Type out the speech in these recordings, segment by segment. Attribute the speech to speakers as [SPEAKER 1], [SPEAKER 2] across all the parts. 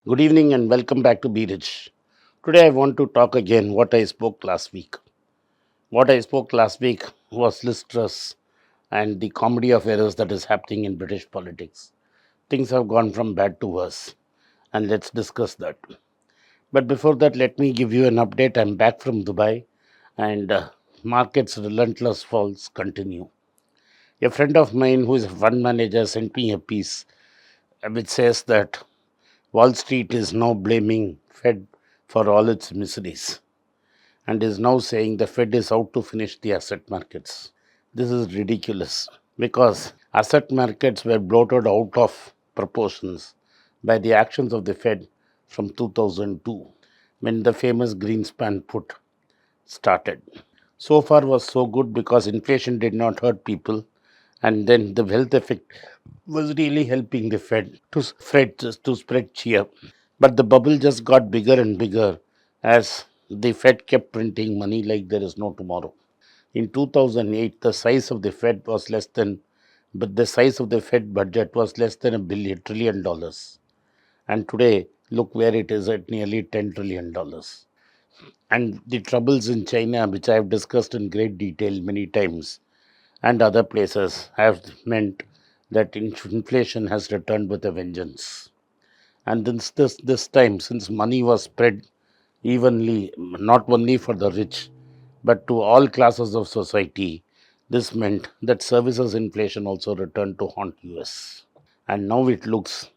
[SPEAKER 1] Good evening and welcome back to Be Rich. Today I want to talk again what I spoke last week. What I spoke last week was Liz and the comedy of errors that is happening in British politics. Things have gone from bad to worse, and let's discuss that. But before that, let me give you an update. I'm back from Dubai, and markets' relentless falls continue. A friend of mine who is a fund manager sent me a piece which says that Wall Street is now blaming Fed for all its miseries and is now saying the Fed is out to finish the asset markets. This is ridiculous because asset markets were bloated out of proportions by the actions of the Fed from 2002 when the famous Greenspan put started. So far was so good because inflation did not hurt people, and then the wealth effect was really helping the Fed to spread cheer. But the bubble just got bigger and bigger as the Fed kept printing money like there is no tomorrow. In 2008, the size of the Fed was less than, but the size of the Fed budget was less than $1 trillion. And today, look where it is at nearly $10 trillion. And the troubles in China, which I have discussed in great detail many times, and other places, have meant that inflation has returned with a vengeance. And this time, since money was spread evenly, not only for the rich, but to all classes of society, this meant that services inflation also returned to haunt US. And now it looks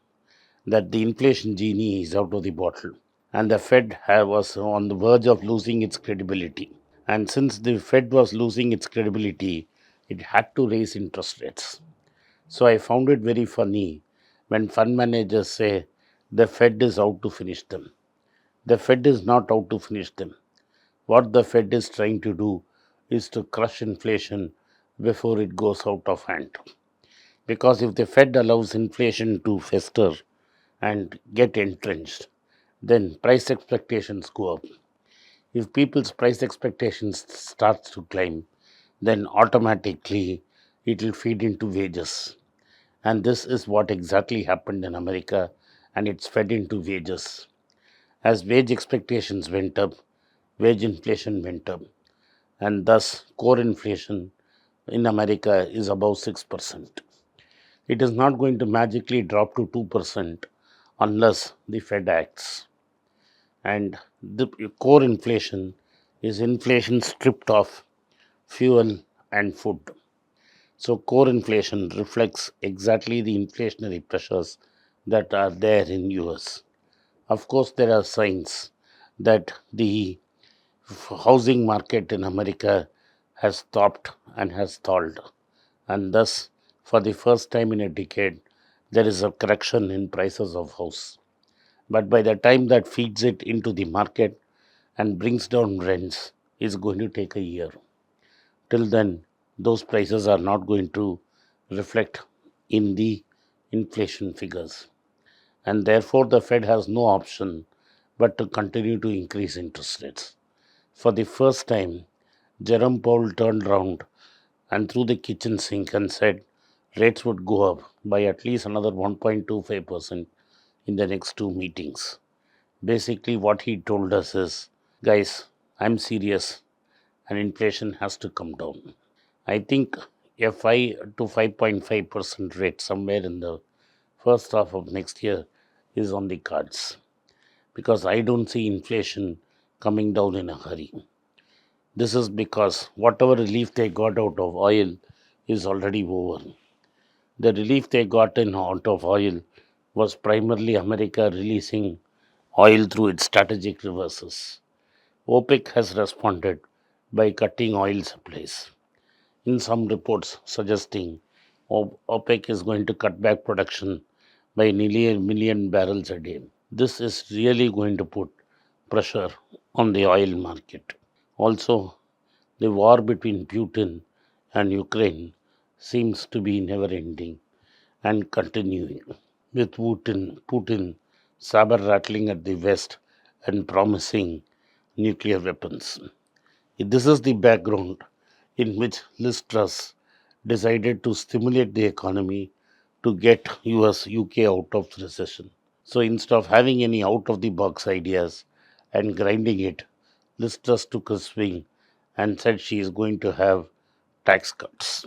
[SPEAKER 1] that the inflation genie is out of the bottle. And the was on the verge of losing its credibility. And since the Fed was losing its credibility, it had to raise interest rates. So I found it very funny when fund managers say the Fed is out to finish them. The Fed is not out to finish them. What the Fed is trying to do is to crush inflation before it goes out of hand. Because if the Fed allows inflation to fester and get entrenched, then price expectations go up. If people's price expectations starts to climb, then automatically it will feed into wages. And this is what exactly happened in America, and it's fed into wages. As wage expectations went up, wage inflation went up, and thus core inflation in America is above 6%. It is not going to magically drop to 2% unless the Fed acts. And the core inflation is inflation stripped of fuel and food. So, core inflation reflects exactly the inflationary pressures that are there in US. Of course, there are signs that the housing market in America has stopped and has stalled, and thus, for the first time in a decade, there is a correction in prices of house. But by the time that feeds it into the market and brings down rents, is going to take a year. Till then, those prices are not going to reflect in the inflation figures. And therefore, the Fed has no option but to continue to increase interest rates. For the first time, Jerome Powell turned around and threw the kitchen sink and said rates would go up by at least another 1.25% in the next two meetings. Basically, what he told us is, guys, I'm serious and inflation has to come down. I think a 5 to 5.5% rate somewhere in the first half of next year is on the cards because I don't see inflation coming down in a hurry. This is because whatever relief they got out of oil is already over. The relief they got in out of oil was primarily America releasing oil through its strategic reverses. OPEC has responded by cutting oil supplies. In some reports suggesting OPEC is going to cut back production by nearly a million barrels a day. This is really going to put pressure on the oil market. Also, the war between Putin and Ukraine seems to be never ending and continuing, with Putin saber rattling at the West and promising nuclear weapons. This is the background in which Liz Truss decided to stimulate the economy to get US UK out of recession. So instead of having any out of the box ideas and grinding it, Liz Truss took a swing and said she is going to have tax cuts.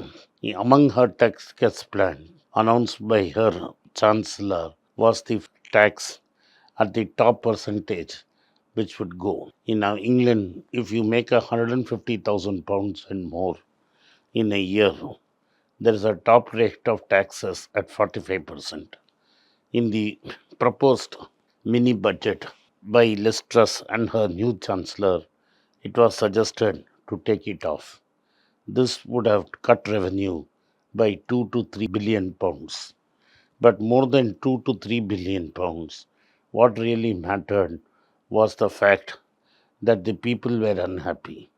[SPEAKER 1] Among her tax cuts plan announced by her chancellor was the tax at the top percentage which would go. In England, if you make £150,000 and more in a year, there is a top rate of taxes at 45%. In the proposed mini budget by Liz Truss and her new chancellor, it was suggested to take it off. This would have cut revenue by 2 to 3 billion pounds. But more than 2 to 3 billion pounds, what really mattered was the fact that the people were unhappy.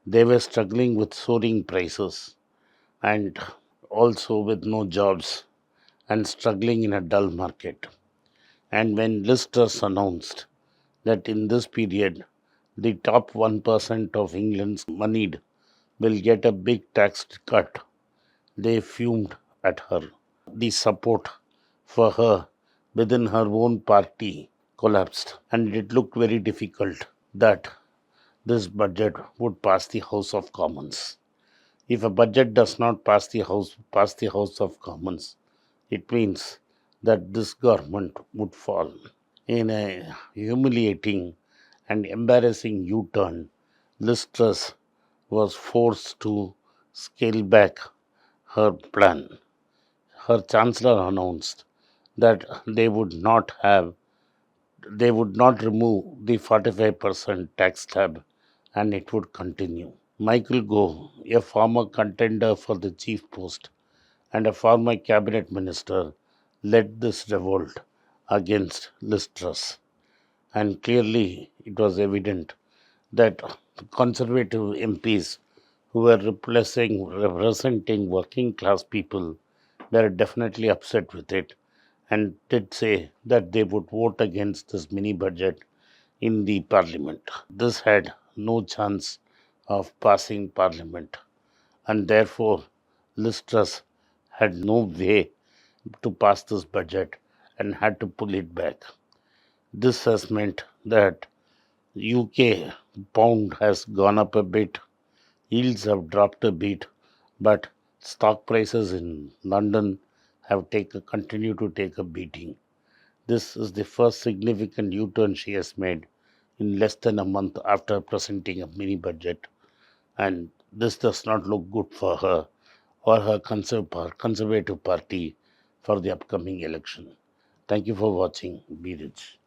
[SPEAKER 1] They were struggling with soaring prices and also with no jobs and struggling in a dull market. And when Liz Truss announced that in this period, the top 1% of England's moneyed will get a big tax cut, they fumed at her. The support for her within her own party collapsed, and it looked very difficult that this budget would pass the House of Commons. If a budget does not pass the House of Commons, it means that this government would fall. In a humiliating and embarrassing U-turn, Liz Truss was forced to scale back her plan. Her chancellor announced that they would not remove the 45% tax slab and it would continue. Michael Gove, a former contender for the chief post and a former cabinet minister, led this revolt against Liz Truss. And clearly, it was evident that conservative MPs who were representing working class people were definitely upset with it and did say that they would vote against this mini budget in the parliament. This had no chance of passing parliament, and therefore Liz Truss had no way to pass this budget and had to pull it back. This has meant that UK pound has gone up a bit, yields have dropped a bit, but stock prices in London have continue to take a beating. This is the first significant U-turn she has made in less than a month after presenting a mini budget, and this does not look good for her or her conservative party for the upcoming election. Thank you for watching. Be rich.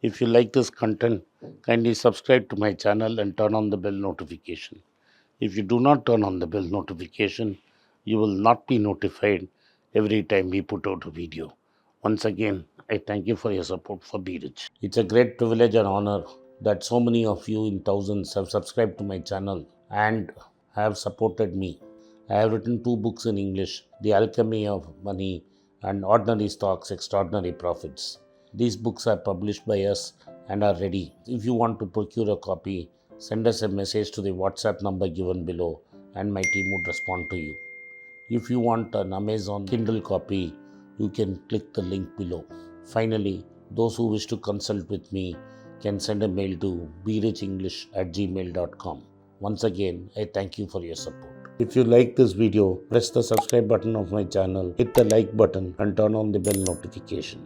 [SPEAKER 1] If you like this content, kindly subscribe to my channel and turn on the bell notification. If you do not turn on the bell notification, you will not be notified every time we put out a video. Once again, I thank you for your support for Be Rich. It's a great privilege and honor that so many of you in thousands have subscribed to my channel and have supported me. I have written 2 books in English, The Alchemy of Money and Ordinary Stocks, Extraordinary Profits. These books are published by us and are ready. If you want to procure a copy, send us a message to the WhatsApp number given below and my team would respond to you. If you want an Amazon Kindle copy, you can click the link below. Finally, those who wish to consult with me can send a mail to berichenglish@gmail.com. Once again, I thank you for your support. If you like this video, press the subscribe button of my channel, hit the like button and turn on the bell notification.